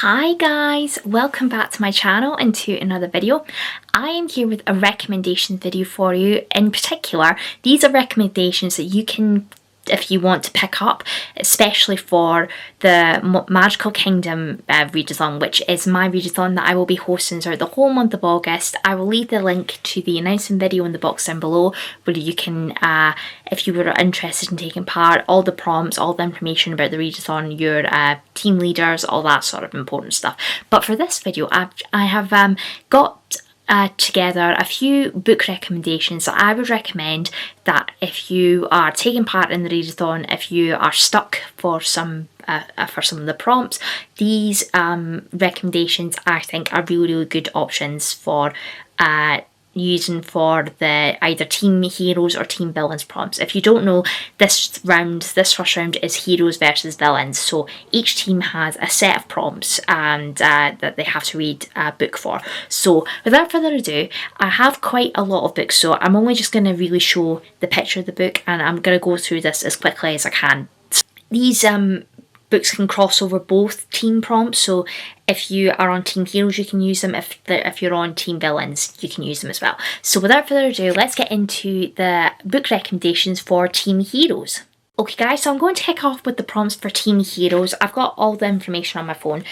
Hi guys, welcome back to my channel and to another video. I am here with a recommendation video for you. In particular, these are recommendations that you can, if you want to pick up, especially for the Magical Kingdom readathon, which is my readathon that I will be hosting throughout the whole month of August. I will leave the link to the announcement video in the box down below, where you can, if you were interested in taking part, all the prompts, all the information about the readathon, your team leaders, all that sort of important stuff. But for this video, I have got together a few book recommendations that I would recommend that if you are taking part in the readathon, if you are stuck for some of the prompts, these recommendations I think are really good options for using for the either team heroes or team villains prompts. If you don't know, this first round is heroes versus villains, so each team has a set of prompts and that they have to read a book for. So without further ado, I have quite a lot of books, so I'm only just going to really show the picture of the book, and I'm going to go through this as quickly as I can. These books can cross over both team prompts, so if you are on team heroes you can use them, if you're on team villains you can use them as well. So without further ado, let's get into the book recommendations for team heroes. Okay guys, so I'm going to kick off with the prompts for team heroes. I've got all the information on my phone.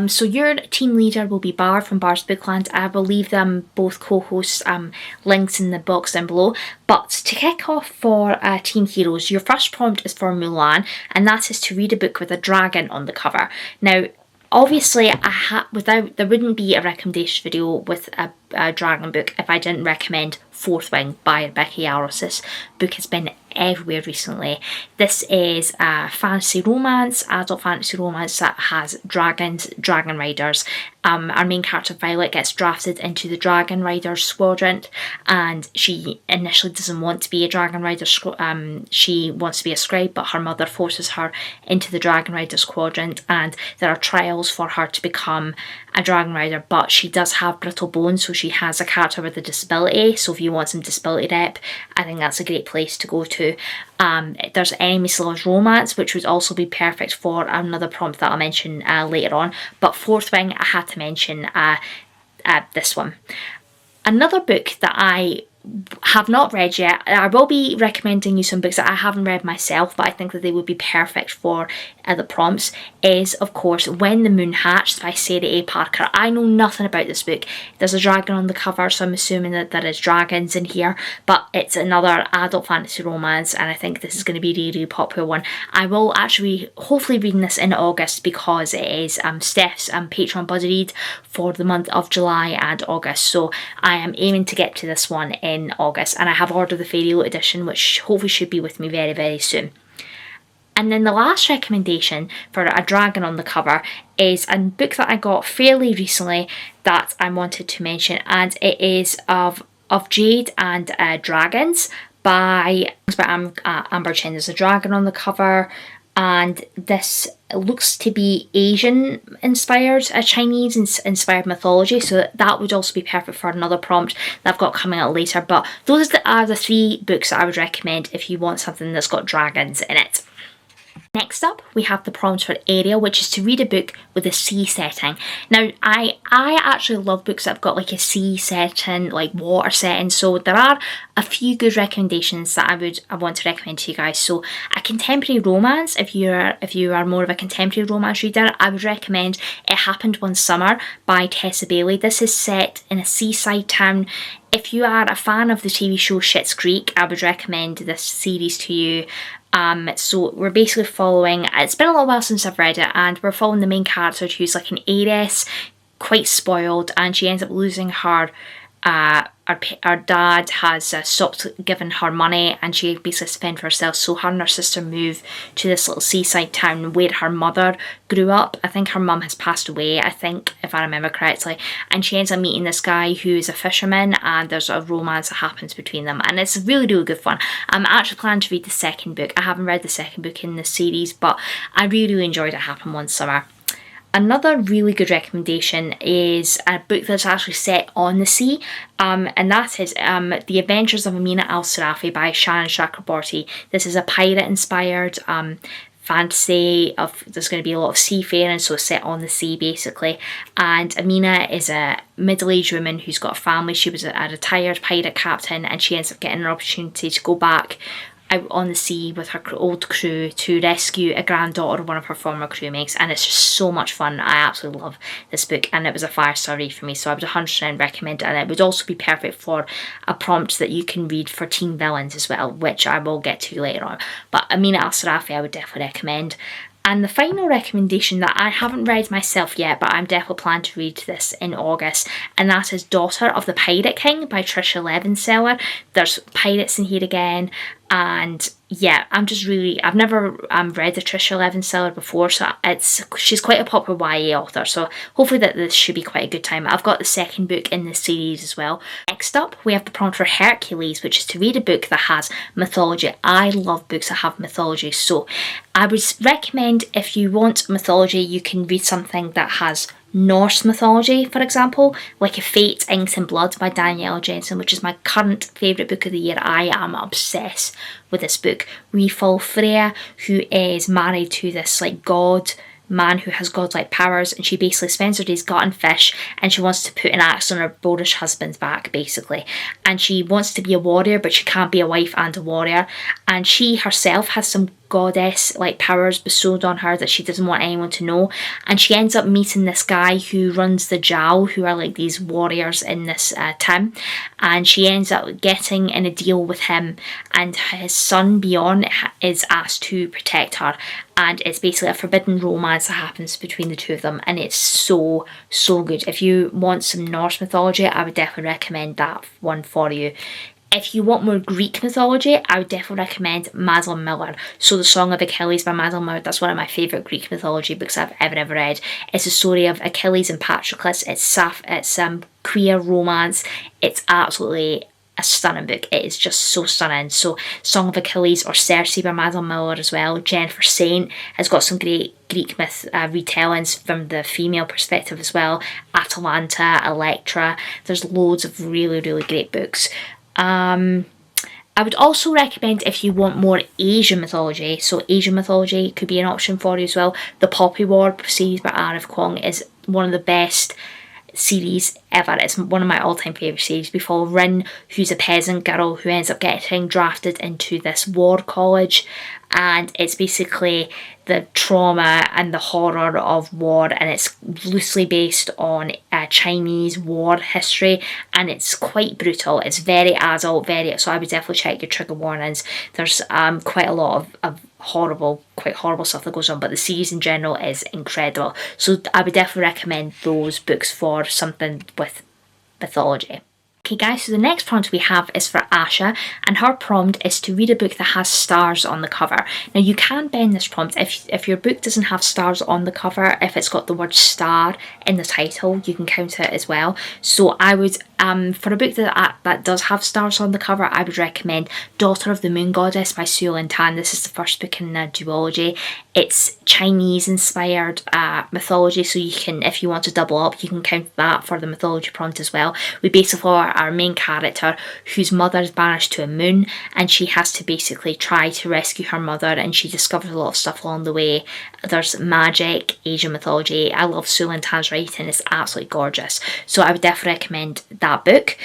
So your team leader will be Bar from Bar's Bookland. I will leave them both co-hosts links in the box down below. But to kick off for team heroes, your first prompt is for Mulan, and that is to read a book with a dragon on the cover. Now, obviously, there wouldn't be a recommendation video with a dragon book if I didn't recommend Fourth Wing by Rebecca Yarros. This book has been everywhere recently. This is a fantasy romance, adult fantasy romance that has dragons, dragon riders. Our main character Violet gets drafted into the Dragon Riders Squadron, and she initially doesn't want to be a Dragon Rider. She wants to be a scribe, but her mother forces her into the Dragon Rider Squadron, and there are trials for her to become a Dragon Rider, but she does have brittle bones, so she has a character with a disability. So if you want some disability rep, I think that's a great place to go to. There's Enemies Loves Romance, which would also be perfect for another prompt that I'll mention later on. But Fourth Wing, I had to mention this one. Another book that I have not read yet, I will be recommending you some books that I haven't read myself, but I think that they would be perfect for the prompts, is of course When the Moon Hatched by Sarah A. Parker. I know nothing about this book. There's a dragon on the cover, so I'm assuming that there is dragons in here, but it's another adult fantasy romance, and I think this is going to be a really popular one. I will actually hopefully reading this in August, because it is Steph's Patreon buddy read for the month of July and August, so I am aiming to get to this one in August, and I have ordered the Fairy Loot edition, which hopefully should be with me very soon. And then the last recommendation for a dragon on the cover is a book that I got fairly recently that I wanted to mention, and it is of Jade and Dragons by Amber Chen. There's a dragon on the cover, and this looks to be Asian inspired, Chinese inspired mythology, so that would also be perfect for another prompt that I've got coming out later. But those are the three books that I would recommend if you want something that's got dragons in it. Next up, we have the prompt for Ariel, which is to read a book with a sea setting. Now, I actually love books that have got like a sea setting, like water setting, so there are a few good recommendations that I want to recommend to you guys. So a contemporary romance, if you are more of a contemporary romance reader, I would recommend It Happened One Summer by Tessa Bailey. This is set in a seaside town. If you are a fan of the TV show Schitt's Creek, I would recommend this series to you. So we're basically following, it's been a little while since I've read it, and we're following the main character who's like an heiress, quite spoiled, and she ends up losing her our dad has stopped giving her money, and she basically has to fend for herself. So her and her sister move to this little seaside town where her mother grew up. I think her mum has passed away, I think, if I remember correctly, and she ends up meeting this guy who is a fisherman, and there's a romance that happens between them, and it's really good fun. I'm actually planning to read the second book. I haven't read the second book in this series, but I really enjoyed It Happened One Summer. Another really good recommendation is a book that's actually set on the sea, and that is The Adventures of Amina Al-Sarafi by Shannon Chakraborty. This is a pirate-inspired fantasy of, there's going to be a lot of seafaring, so set on the sea basically. And Amina is a middle-aged woman who's got a family. She was a retired pirate captain, and she ends up getting an opportunity to go back out on the sea with her old crew to rescue a granddaughter of one of her former crewmates, and it's just so much fun. I absolutely love this book, and it was a 5-star read for me, so I would 100% recommend it. And it would also be perfect for a prompt that you can read for teen villains as well, which I will get to later on. But Amina Al-Sarafi I would definitely recommend. And the final recommendation that I haven't read myself yet, but I'm definitely planning to read this in August, and that is Daughter of the Pirate King by Trisha Levenseller. There's pirates in here again, and yeah, I've never read the Trisha Levenseller before, so she's quite a popular YA author, so hopefully that this should be quite a good time. I've got the second book in this series as well. Next up, we have the prompt for Hercules, which is to read a book that has mythology. I love books that have mythology, so I would recommend, if you want mythology, you can read something that has Norse mythology, for example, like A Fate, Inks and Blood by Danielle Jensen, which is my current favourite book of the year. I am obsessed with this book. We follow Freya, who is married to this like god man who has godlike powers, and she basically spends her days gutting fish, and she wants to put an axe on her boorish husband's back basically, and she wants to be a warrior, but she can't be a wife and a warrior, and she herself has some goddess like powers bestowed on her that she doesn't want anyone to know, and she ends up meeting this guy who runs the Jal, who are like these warriors in this town, and she ends up getting in a deal with him, and his son Bjorn is asked to protect her, and it's basically a forbidden romance that happens between the two of them, and it's so good. If you want some Norse mythology, I would definitely recommend that one for you. If you want more Greek mythology, I would definitely recommend Madeline Miller. So The Song of Achilles by Madeline Miller, that's one of my favourite Greek mythology books I've ever read. It's a story of Achilles and Patroclus. It's queer romance. It's absolutely a stunning book. It is just so stunning. So Song of Achilles or Circe by Madeline Miller as well. Jennifer Saint has got some great Greek myth retellings from the female perspective as well. Atalanta, Electra. There's loads of really great books. I would also recommend, if you want more Asian mythology, so Asian mythology could be an option for you as well. The Poppy War series by R.F. Kuang is one of the best series ever. It's one of my all-time favourite series. We follow Rin, who's a peasant girl who ends up getting drafted into this war college, and it's basically the trauma and the horror of war, and it's loosely based on Chinese war history, and it's quite brutal. It's very adult, so I would definitely check your trigger warnings. There's quite a lot of quite horrible stuff that goes on, but the series in general is incredible. So I would definitely recommend those books for something with mythology. Okay guys, so the next prompt we have is for Asha, and her prompt is to read a book that has stars on the cover. Now you can bend this prompt if your book doesn't have stars on the cover. If it's got the word star in the title, you can count it as well. So I would, for a book that does have stars on the cover, I would recommend Daughter of the Moon Goddess by Su Lin Tan. This is the first book in the duology. It's Chinese inspired mythology, so you can, if you want to double up, you can count that for the mythology prompt as well. We basically follow our main character whose mother is banished to a moon, and she has to basically try to rescue her mother, and she discovers a lot of stuff along the way. There's magic, Asian mythology. I love Su Lin Tan's writing, it's absolutely gorgeous, so I would definitely recommend that book.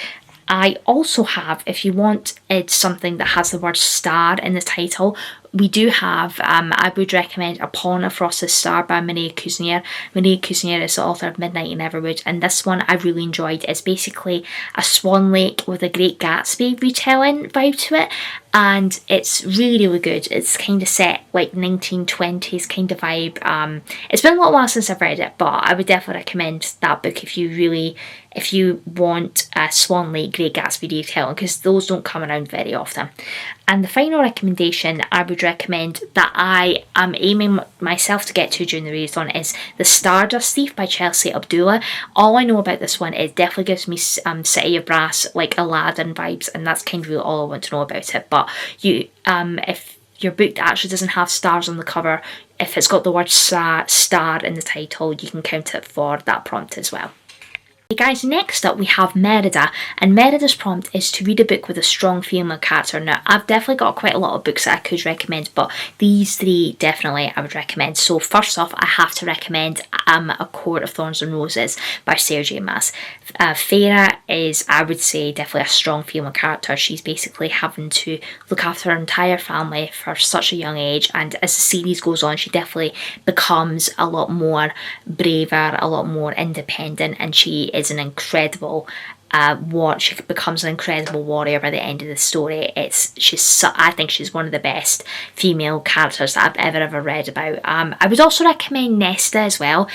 I also have, if you want something that has the word star in the title, we do have, I would recommend Upon a Frosted Star by Maria Kuznier. Maria Kuznier is the author of Midnight in Everwood, and this one I really enjoyed. It's basically a Swan Lake with a Great Gatsby retelling vibe to it, and it's really good. It's kind of set like 1920s kind of vibe. It's been a little while since I've read it, but I would definitely recommend that book if you want a Swan Lake Great Gatsby retelling, because those don't come around very often. And the final recommendation I would recommend that I am aiming myself to get to during the readathon is The Stardust Thief by Chelsea Abdullah. All I know about this one, it definitely gives me City of Brass, like Aladdin vibes, and that's kind of really all I want to know about it. But if your book actually doesn't have stars on the cover, if it's got the word star in the title, you can count it for that prompt as well. Guys, next up we have Merida, and Merida's prompt is to read a book with a strong female character. Now, I've definitely got quite a lot of books that I could recommend, but these three definitely I would recommend. So first off, I have to recommend A Court of Thorns and Roses by Sarah J Maas. Feyre is, I would say, definitely a strong female character. She's basically having to look after her entire family for such a young age, and as the series goes on, she definitely becomes a lot more braver, a lot more independent, and she is an incredible she becomes an incredible warrior by the end of the story. I think she's one of the best female characters that I've ever read about. I would also recommend Nesta as well,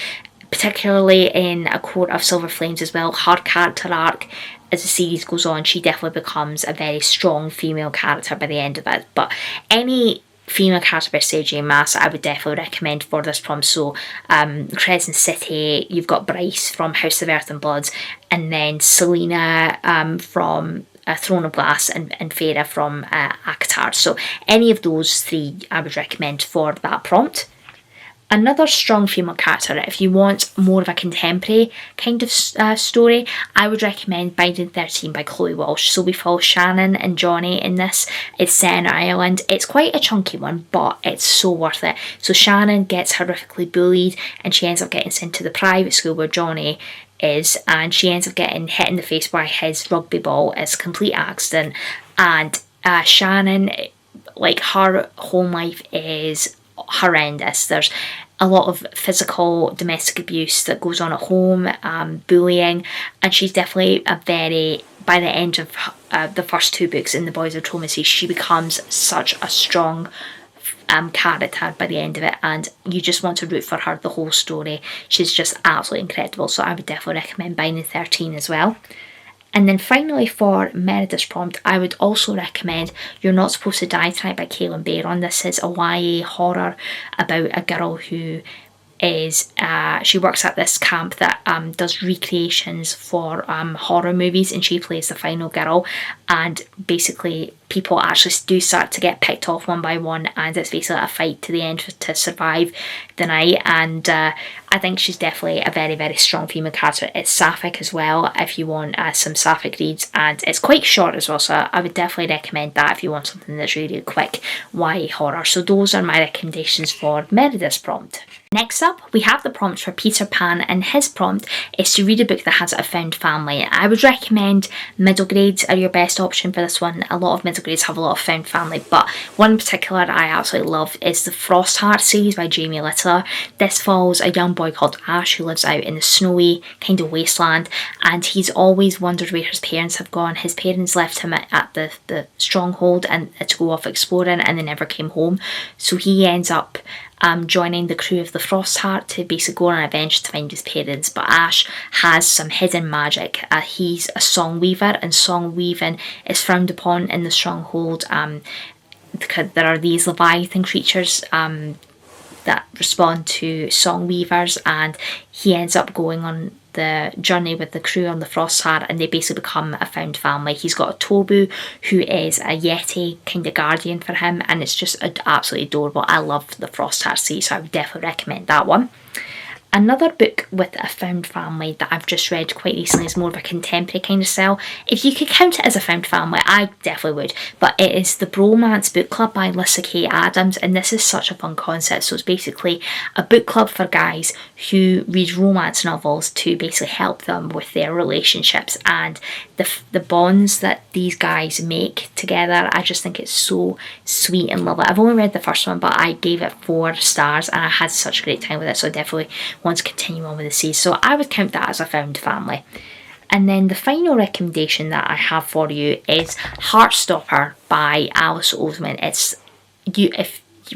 particularly in A Court of Silver Flames as well. Her character arc, as the series goes on, she definitely becomes a very strong female character by the end of it. But any female character by Sarah J Maas I would definitely recommend for this prompt. So Crescent City, you've got Bryce from House of Earth and Blood, and then Selena from Throne of Glass, and Feyre from ACOTAR. So any of those three I would recommend for that prompt. Another strong female character, if you want more of a contemporary kind of story, I would recommend Binding 13 by Chloe Walsh. So we follow Shannon and Johnny in this. It's set in Ireland. It's quite a chunky one, but it's so worth it. So Shannon gets horrifically bullied, and she ends up getting sent to the private school where Johnny is, and she ends up getting hit in the face by his rugby ball. It's a complete accident, and Shannon, like, her home life is horrendous. There's a lot of physical domestic abuse that goes on at home, bullying, and she's definitely by the end of the first two books in the Boys of Diplomacy, she becomes such a strong character by the end of it, and you just want to root for her the whole story. She's just absolutely incredible, so I would definitely recommend Binding 13 as well. And then finally for Merida's prompt, I would also recommend You're Not Supposed to Die Tonight by Caitlin Bayron. This is a YA horror about a girl who is, she works at this camp that does recreations for horror movies, and she plays the final girl, and basically people actually do start to get picked off one by one, and it's basically a fight to the end to survive the night. And I think she's definitely a very, very strong female character. It's sapphic as well if you want some sapphic reads, and it's quite short as well, so I would definitely recommend that if you want something that's really quick YA horror. So those are my recommendations for Merida's prompt. Next up, we have the prompt for Peter Pan, and his prompt is to read a book that has a found family. I would recommend middle grades are your best option for this one. A lot of middle grades have a lot of found family, but one in particular I absolutely love is the Frostheart series by Jamie Littler. This follows a young boy called Ash who lives out in the snowy kind of wasteland, and he's always wondered where his parents have gone. His parents left him at the stronghold and to go off exploring, and they never came home. So he ends up joining the crew of the Frostheart to basically go on an adventure to find his parents. But Ash has some hidden magic. He's a song weaver, and song weaving is frowned upon in the stronghold because there are these Leviathan creatures that respond to song weavers, and he ends up going on the journey with the crew on the Frostheart, and they basically become a found family. He's got a Tobu who is a Yeti kind of guardian for him, and it's just absolutely adorable. I love the Frostheart series, so I would definitely recommend that one. Another book with a found family that I've just read quite recently is more of a contemporary kind of style. If you could count it as a found family, I definitely would, but it is the Bromance Book Club by Lyssa Kay Adams, and this is such a fun concept. So it's basically a book club for guys who read romance novels to basically help them with their relationships, and the bonds that these guys make together. I just think it's so sweet and lovely. I've only read the first one, but I gave it 4 stars, and I had such a great time with it, so I definitely want to continue on with the series. So I would count that as a found family. And then the final recommendation that I have for you is Heartstopper by Alice Oseman.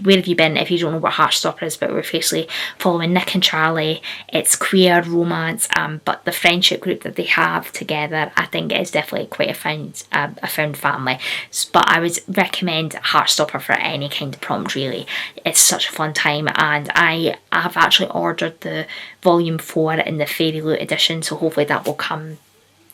Where have you been if you don't know what Heartstopper is? But we're basically following Nick and Charlie. It's queer romance, but the friendship group that they have together, I think, is definitely quite a found family. But I would recommend Heartstopper for any kind of prompt, really. It's such a fun time, and I have actually ordered the volume 4 in the Fairy Loot edition, so hopefully that will come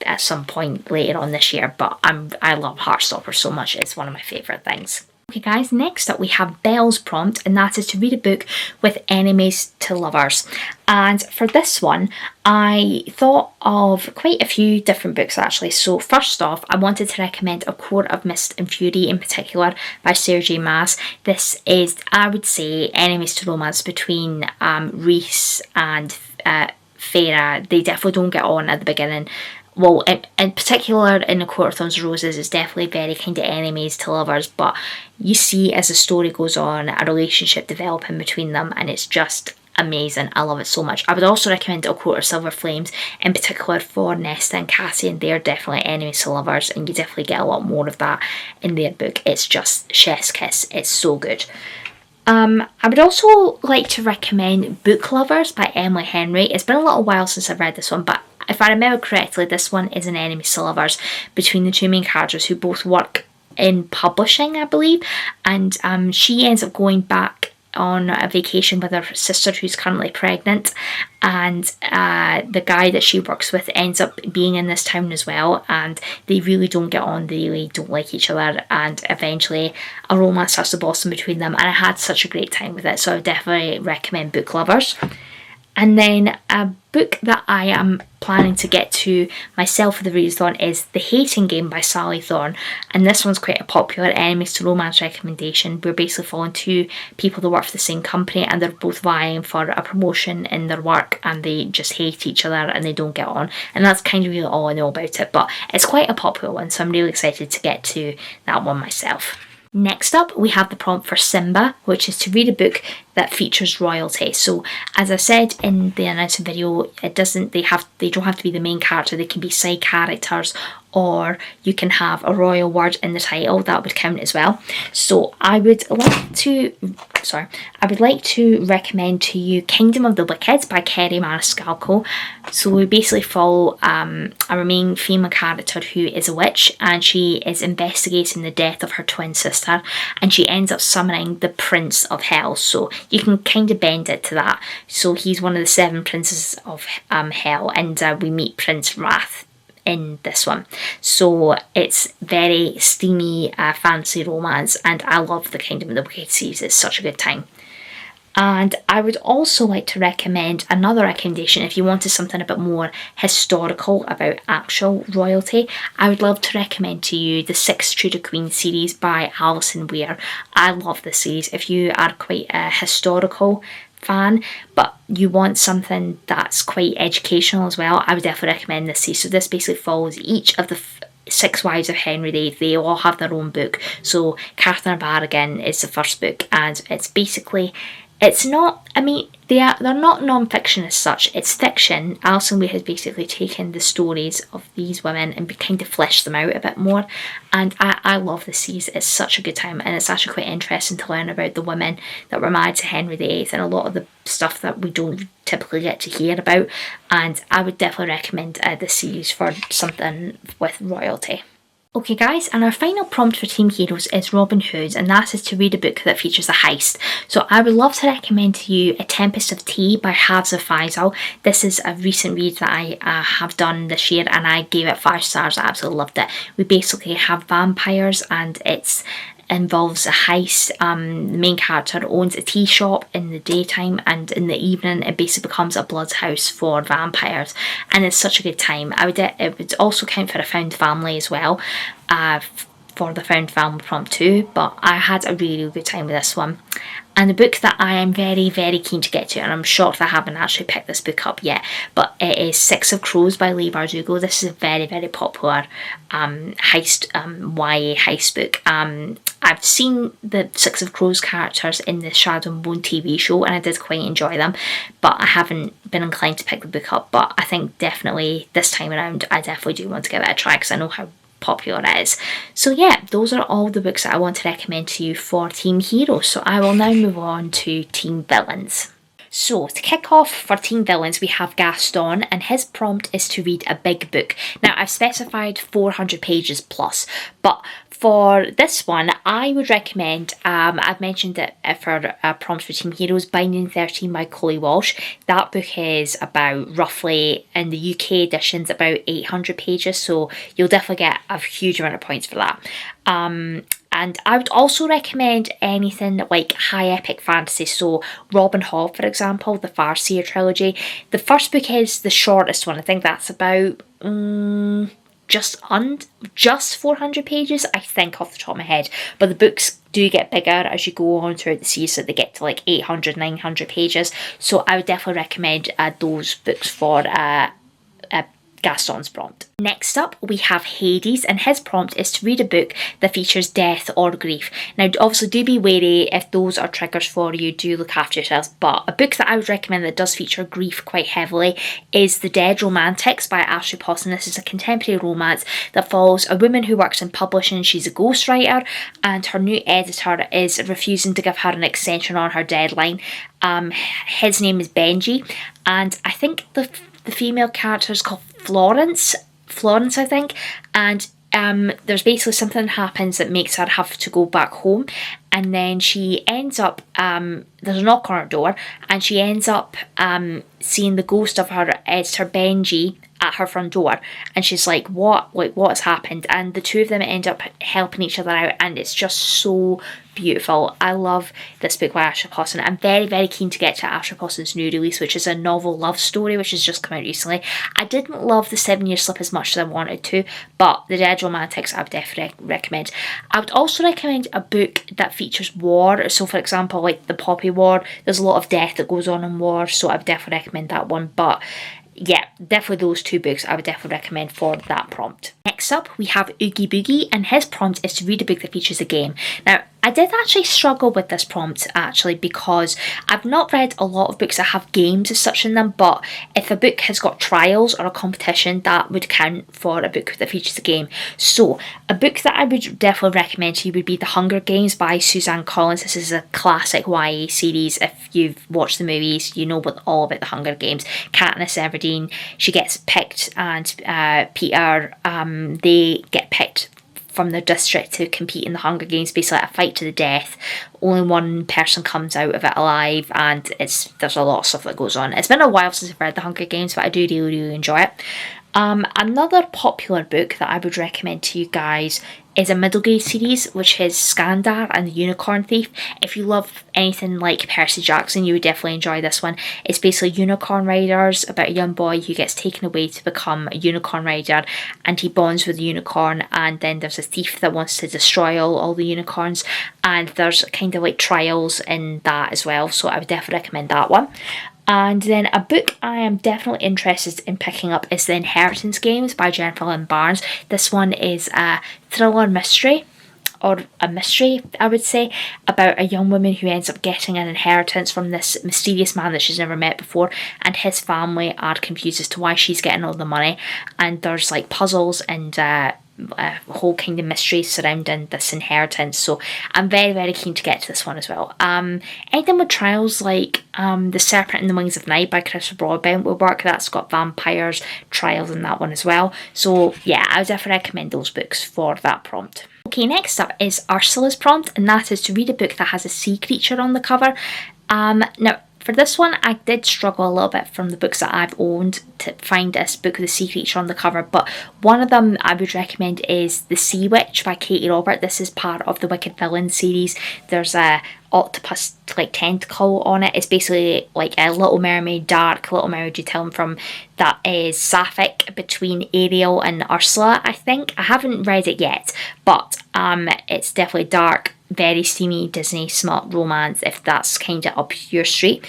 at some point later on this year. But I love Heartstopper so much. It's one of my favourite things. Okay guys, next up we have Belle's prompt, and that is to read a book with enemies to lovers. And for this one, I thought of quite a few different books actually. So first off, I wanted to recommend A Court of Mist and Fury in particular by Sarah J Maas. This is, I would say, enemies to romance between Rhys and Feyre. They definitely don't get on at the beginning. Well, in particular in A Court of Thorns and Roses, it's definitely very kind of enemies to lovers, but you see as the story goes on a relationship developing between them, and it's just amazing. I love it so much. I would also recommend A Court of Silver Flames, in particular for Nesta and Cassian. They're definitely enemies to lovers, and you definitely get a lot more of that in their book. It's just chef's kiss. It's so good. I would also like to recommend Book Lovers by Emily Henry. It's been a little while since I've read this one, but if I remember correctly, this one is an enemies to lovers between the two main characters who both work in publishing, I believe, and she ends up going back on a vacation with her sister who's currently pregnant, and the guy that she works with ends up being in this town as well, and they really don't get on, they really don't like each other, and eventually a romance starts to blossom between them, and I had such a great time with it, so I would definitely recommend Book Lovers. And then a book that I am planning to get to myself for the readathon is The Hating Game by Sally Thorne, and this one's quite a popular enemies to romance recommendation. We're basically following two people that work for the same company, and they're both vying for a promotion in their work, and they just hate each other and they don't get on, and that's kind of really all I know about it, but it's quite a popular one, so I'm really excited to get to that one myself. Next up, we have the prompt for Simba, which is to read a book that features royalty. So, as I said in the announcement video, they don't have to be the main character. They can be side characters, or you can have a royal word in the title. That would count as well. So, I would like to recommend to you Kingdom of the Wicked by Kerry Maniscalco. So we basically follow our main female character who is a witch, and she is investigating the death of her twin sister, and she ends up summoning the Prince of Hell. So you can kind of bend it to that. So he's one of the 7 princes of Hell, and we meet Prince Wrath in this one. So it's very steamy fantasy romance, and I love the Kingdom of the Wicked series. It's such a good time. And I would also like to recommend another recommendation if you wanted something a bit more historical about actual royalty. I would love to recommend to you the 6 Tudor Queens series by Alison Weir. I love this series. If you are quite a historical fan but you want something that's quite educational as well, I would definitely recommend this series. So this basically follows each of the 6 wives of Henry VIII. They all have their own book. So Catherine of Aragon is the first book, and it's basically, it's not, I mean, they're not non-fiction as such, it's fiction. Alison Weir has basically taken the stories of these women and kind of fleshed them out a bit more, and I love this series. It's such a good time, and it's actually quite interesting to learn about the women that were married to Henry VIII and a lot of the stuff that we don't typically get to hear about, and I would definitely recommend this series for something with royalty. Okay guys, and our final prompt for Team Heroes is Robin Hood, and that is to read a book that features a heist. So I would love to recommend to you A Tempest of Tea by Halves of Faisal. This is a recent read that I have done this year, and I gave it 5 stars. I absolutely loved it. We basically have vampires, and it's involves a heist. The main character owns a tea shop in the daytime, and in the evening it basically becomes a blood house for vampires, and it's such a good time. It would also count for a found family as well, for the found family prompt too, but I had a really, really good time with this one. And the book that I am very, very keen to get to, and I'm shocked I haven't actually picked this book up yet, but it is Six of Crows by Leigh Bardugo. This is a very, very popular heist, YA heist book. I've seen the Six of Crows characters in the Shadow and Bone TV show, and I did quite enjoy them, but I haven't been inclined to pick the book up. But I think definitely this time around I definitely do want to give it a try, because I know how popular it is. So yeah, those are all the books that I want to recommend to you for Team Heroes. So I will now move on to Team Villains. So to kick off for Team Villains, we have Gaston, and his prompt is to read a big book. Now I've specified 400 pages plus, but For this one, I would recommend, I've mentioned it for Prompts for Team Heroes, Binding 13 by Chloe Walsh. That book is about, roughly, in the UK editions, about 800 pages, so you'll definitely get a huge amount of points for that. And I would also recommend anything like high epic fantasy, so Robin Hobb, for example, the Farseer trilogy. The first book is the shortest one. I think that's about just 400 pages, I think, off the top of my head. But the books do get bigger as you go on throughout the series, so they get to like 800, 900 pages. So I would definitely recommend those books for Gaston's prompt. Next up, we have Hades, and his prompt is to read a book that features death or grief. Now, obviously, do be wary if those are triggers for you, do look after yourselves, but a book that I would recommend that does feature grief quite heavily is The Dead Romantics by Ashley Poston. This is a contemporary romance that follows a woman who works in publishing. She's a ghostwriter, and her new editor is refusing to give her an extension on her deadline. His name is Benji, and I think the female character is called Florence, I think, and there's basically something that happens that makes her have to go back home, and then she ends up, there's a knock on her door, and she ends up seeing the ghost of her editor Benji at her front door, and she's like, what has happened? And the two of them end up helping each other out, and it's just so beautiful. I love this book by Ashley Poston. I'm very, very keen to get to Ashley Poston's new release, which is a novel love story, which has just come out recently. I didn't love The 7 Year Slip as much as I wanted to, but The Dead Romantics I would definitely recommend. I would also recommend a book that features war. So for example, like the Poppy War, there's a lot of death that goes on in war, so I would definitely recommend that one. But yeah, definitely those two books I would definitely recommend for that prompt. Next up, we have Oogie Boogie, and his prompt is to read a book that features a game. Now, I did actually struggle with this prompt, actually, because I've not read a lot of books that have games as such in them, but if a book has got trials or a competition, that would count for a book that features a game. So, a book that I would definitely recommend to you would be The Hunger Games by Suzanne Collins. This is a classic YA series. If you've watched the movies, you know all about The Hunger Games. Katniss Everdeen, she gets picked, and Peter, they get picked from their district to compete in the Hunger Games, basically a fight to the death. Only one person comes out of it alive, and there's a lot of stuff that goes on. It's been a while since I've read the Hunger Games, but I do really, really enjoy it. Another popular book that I would recommend to you guys is a middle grade series, which is Skandar and the Unicorn Thief. If you love anything like Percy Jackson, you would definitely enjoy this one. It's basically unicorn riders, about a young boy who gets taken away to become a unicorn rider, and he bonds with a unicorn, and then there's a thief that wants to destroy all the unicorns, and there's kind of like trials in that as well, so I would definitely recommend that one. And then a book I am definitely interested in picking up is The Inheritance Games by Jennifer Lynn Barnes. This one is a thriller mystery, or a mystery, I would say, about a young woman who ends up getting an inheritance from this mysterious man that she's never met before, and his family are confused as to why she's getting all the money, and there's like puzzles and a whole kind of mystery surrounding this inheritance, so I'm very, very keen to get to this one as well. Anything with trials like The Serpent and the Wings of Night by Christopher Broadbent will work. That's got vampires trials in that one as well, so yeah, I would definitely recommend those books for that prompt. Okay, next up is Ursula's prompt, and that is to read a book that has a sea creature on the cover. Now, for this one, I did struggle a little bit from the books that I've owned to find this book with a sea creature on the cover, but one of them I would recommend is The Sea Witch by Katie Robert. This is part of the Wicked Villain series. There's a octopus like tentacle on it. It's basically like a Little Mermaid, dark Little Mermaid you tell them from, that is sapphic between Ariel and Ursula, I think. I haven't read it yet, but it's definitely dark, very steamy Disney smut romance, if that's kind of up your street.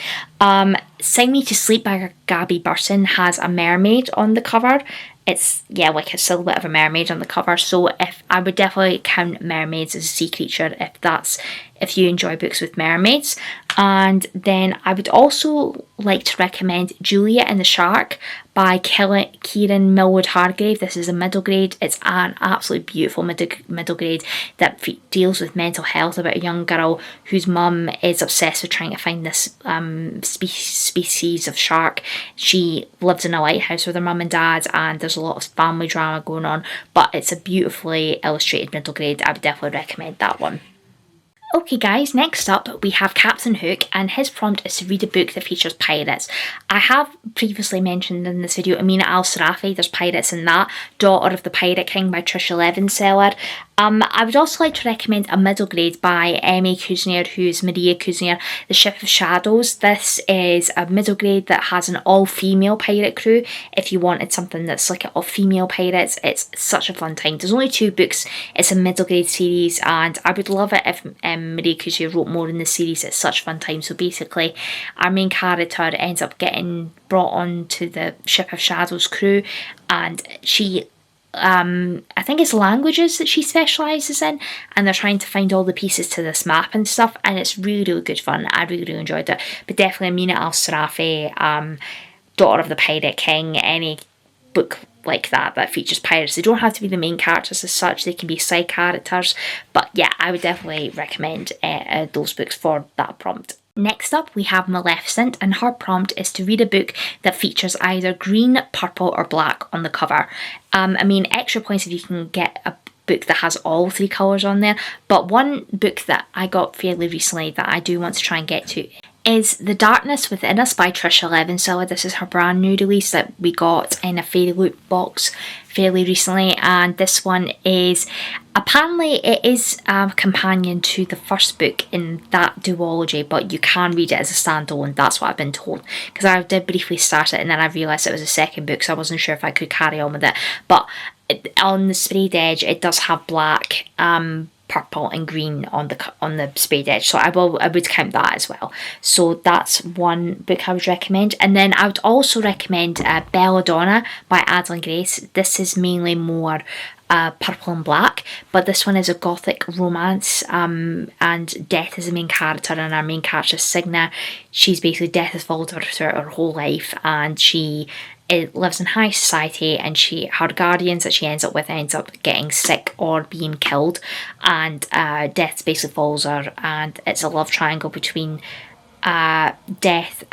Sing Me to Sleep by Gabby Burton has a mermaid on the cover. It's, yeah, like a silhouette of a mermaid on the cover, so if I would definitely count mermaids as a sea creature if that's if you enjoy books with mermaids. And then I would also like to recommend Julia and the Shark by Kieran Millwood Hargrave. This is a middle grade. It's an absolutely beautiful middle grade that deals with mental health, about a young girl whose mum is obsessed with trying to find this species of shark. She lives in a lighthouse with her mum and dad, and there's a lot of family drama going on, but it's a beautifully illustrated middle grade. I would definitely recommend that one. Okay guys, next up we have Captain Hook, and his prompt is to read a book that features pirates. I have previously mentioned in this video Amina Al-Sarafi, there's pirates in that. Daughter of the Pirate King by Trisha Levenseller. I would also like to recommend a middle grade by Emmy Kuznier, who's Maria Kuznier, The Ship of Shadows. This is a middle grade that has an all-female pirate crew. If you wanted something that's like all-female pirates, it's such a fun time. There's only 2 books, it's a middle grade series, and I would love it if Maria Kuznier wrote more in the series. It's such a fun time. So basically, our main character ends up getting brought on to the Ship of Shadows crew, and she I think it's languages that she specialises in, and they're trying to find all the pieces to this map and stuff, and it's really, really good fun. I really enjoyed it. But definitely Amina Al-Sarafi, Daughter of the Pirate King, any book like that features pirates. They don't have to be the main characters as such, they can be side characters, but yeah, I would definitely recommend those books for that prompt. Next up we have Maleficent, and her prompt is to read a book that features either green, purple or black on the cover. I mean, extra points if you can get a book that has all 3 colours on there, but one book that I got fairly recently that I do want to try and get to is The Darkness Within Us by Trisha Levenseller. This is her brand new release that we got in a Fairy Loot box fairly recently, and this one is, apparently it is a companion to the first book in that duology, but you can read it as a standalone. That's what I've been told, because I did briefly start it and then I realised it was a second book, so I wasn't sure if I could carry on with it. But on the sprayed edge it does have black, purple and green on the sprayed edge, so I would count that as well. So that's one book I would recommend. And then I would also recommend Belladonna by Adeline Grace. This is mainly more purple and black, but this one is a gothic romance, and Death is the main character, and our main character is Signa. She's basically, Death has followed her throughout her whole life, and she lives in high society, and her guardians that she ends up with ends up getting sick or being killed, and Death basically follows her, and it's a love triangle between Death,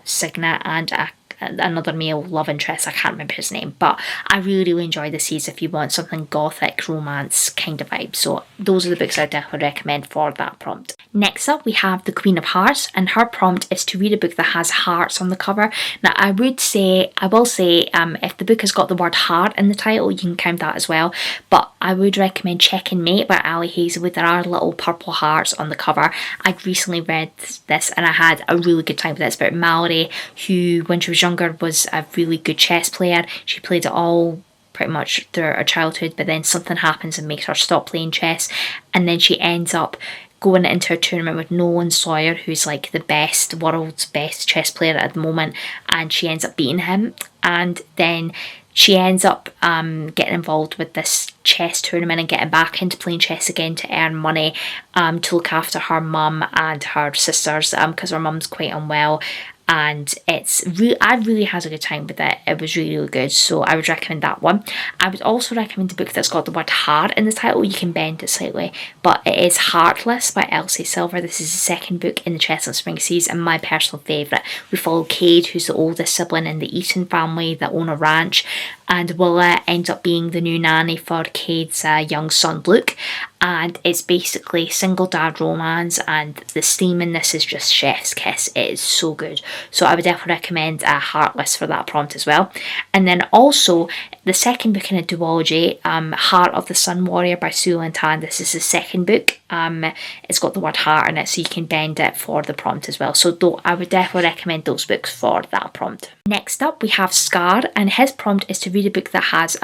Signa and another male love interest. I can't remember his name, but I really enjoy the series if you want something gothic romance kind of vibe. So those are the books I definitely recommend for that prompt. Next up we have The Queen of Hearts, and her prompt is to read a book that has hearts on the cover. Now I will say if the book has got the word heart in the title, you can count that as well, but I would recommend Check and Mate by Ali Hazelwood. There are little purple hearts on the cover. I recently read this and I had a really good time with it. It's about Mallory, who when she was younger was a really good chess player. She played it all pretty much throughout her childhood, but then something happens and makes her stop playing chess, and then she ends up going into a tournament with Nolan Sawyer, who's like the world's best chess player at the moment, and she ends up beating him, and then she ends up getting involved with this chess tournament and getting back into playing chess again to earn money, to look after her mum and her sisters, because her mum's quite unwell. And I really had a good time with it. It was really, really good, so I would recommend that one. I would also recommend a book that's got the word heart in the title. You can bend it slightly, but it is Heartless by Elsie Silver. This is the second book in the Chestnut Spring series and my personal favourite. We follow Cade, who's the oldest sibling in the Eaton family that own a ranch, and Willa ends up being the new nanny for Cade's young son Luke, and it's basically single dad romance, and the theme in this is just chef's kiss. It is so good, so I would definitely recommend Heartless for that prompt as well. And then also the second book in a duology, Heart of the Sun Warrior by Sue Lin Tan. This is the second book. It's got the word heart in it, so you can bend it for the prompt as well. So I would definitely recommend those books for that prompt. Next up we have Scar, and his prompt is to read a book that has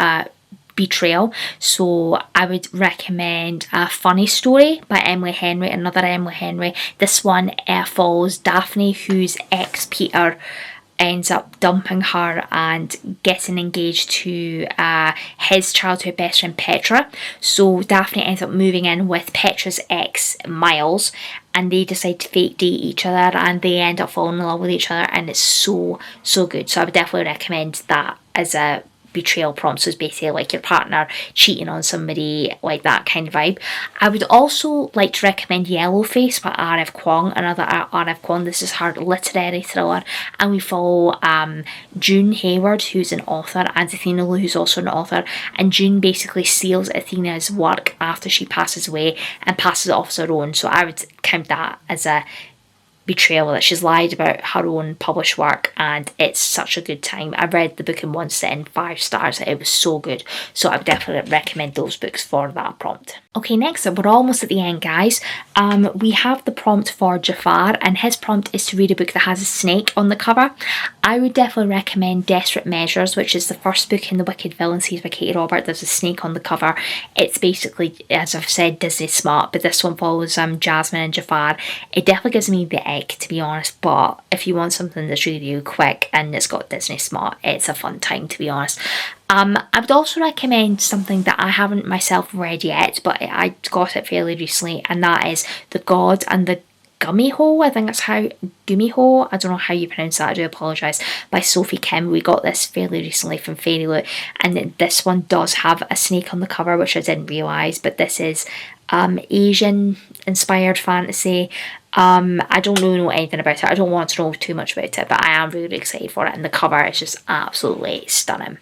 betrayal. So I would recommend A Funny Story by Emily Henry, another Emily Henry. This one follows Daphne, whose ex Peter ends up dumping her and getting engaged to his childhood best friend Petra. So Daphne ends up moving in with Petra's ex Miles, and they decide to fake date each other, and they end up falling in love with each other, and it's so good. So I would definitely recommend that as a betrayal prompt. So it's basically like your partner cheating on somebody, like that kind of vibe. I would also like to recommend Yellowface by R.F. Kuang, another R.F. Kuang. This is her literary thriller, and we follow June Hayward, who's an author, and Athena Lou, who's also an author, and June basically steals Athena's work after she passes away and passes it off as her own. So I would count that as a betrayal, that she's lied about her own published work, and it's such a good time. I read the book in one sitting, 5 stars. It was so good, so I would definitely recommend those books for that prompt. Okay, next up, we're almost at the end, guys. We have the prompt for Jafar, and his prompt is to read a book that has a snake on the cover. I would definitely recommend Desperate Measures, which is the first book in the Wicked Villain series by Katie Robert. There's a snake on the cover. It's basically, as I've said, Disney smart, but this one follows Jasmine and Jafar. It definitely gives me the ick, to be honest, but if you want something that's really quick and it's got Disney smart, it's a fun time, to be honest. I would also recommend something that I haven't myself read yet, but I got it fairly recently, and that is The God and the Gummy Hole. I think that's how, Gummy Hole, I don't know how you pronounce that, I do apologise, by Sophie Kim. We got this fairly recently from Fairy Loot, and this one does have a snake on the cover, which I didn't realise, but this is Asian inspired fantasy. I don't know anything about it. I don't want to know too much about it, but I am really excited for it, and the cover is just absolutely stunning.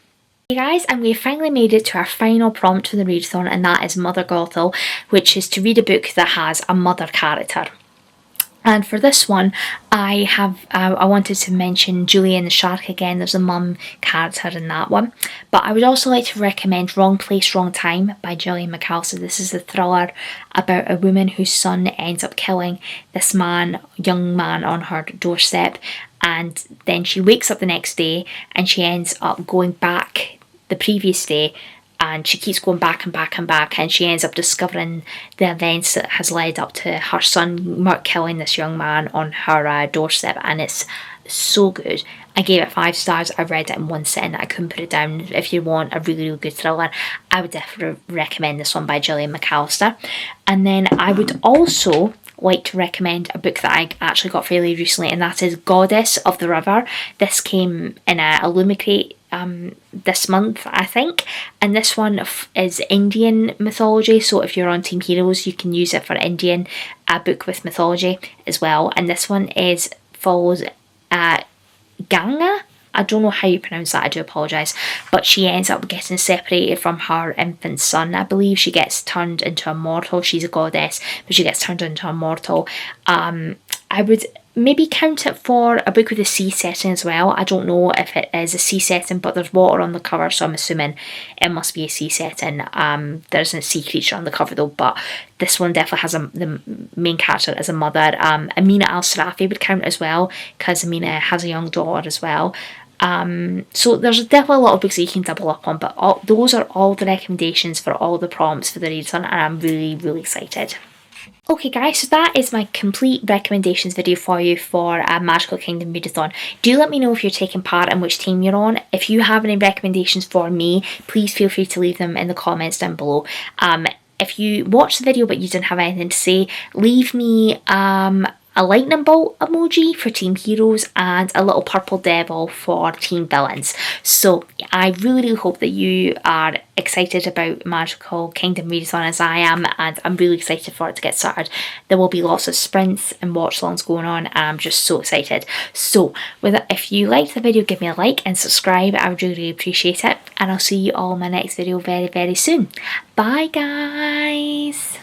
Hey guys, and we've finally made it to our final prompt for the readathon, and that is Mother Gothel, which is to read a book that has a mother character. And for this one, I wanted to mention Julie and the Shark again. There's a mum character in that one. But I would also like to recommend Wrong Place, Wrong Time by Gillian McAllister. This is a thriller about a woman whose son ends up killing this young man on her doorstep. And then she wakes up the next day and she ends up going back the previous day, and she keeps going back and back and back, and she ends up discovering the events that has led up to her son killing this young man on her doorstep, and it's so good. I gave it 5 stars. I read it in one sitting. I couldn't put it down. If you want a really good thriller, I would definitely recommend this one by Gillian McAllister. And then I would also like to recommend a book that I actually got fairly recently, and that is Goddess of the River. This came in a Illumicrate this month, I think, and this one is Indian mythology, so if you're on Team Heroes you can use it for Indian book with mythology as well. And this one follows Ganga. I don't know how you pronounce that, I do apologise, but she ends up getting separated from her infant son. I believe she gets turned into a mortal. She's a goddess, but she gets turned into a mortal. I would maybe count it for a book with a sea setting as well. I don't know if it is a sea setting, but there's water on the cover, so I'm assuming it must be a sea setting. There isn't a sea creature on the cover though, but this one definitely has the main character as a mother. Amina Al-Sarafi would count as well, because Amina has a young daughter as well. So there's definitely a lot of books that you can double up on, but those are all the recommendations for all the prompts for the readathon, and I'm really excited. Okay guys, so that is my complete recommendations video for you for Magical Kingdom Readathon. Do let me know if you're taking part and which team you're on. If you have any recommendations for me, please feel free to leave them in the comments down below. If you watched the video but you didn't have anything to say, leave me a lightning bolt emoji for Team Heroes and a little purple devil for Team Villains. So I really hope that you are excited about Magical Kingdom Readathon as I am, and I'm really excited for it to get started. There will be lots of sprints and watch alongs going on, and I'm just so excited. So if you liked the video, give me a like and subscribe. I would really appreciate it, and I'll see you all in my next video very soon. Bye guys.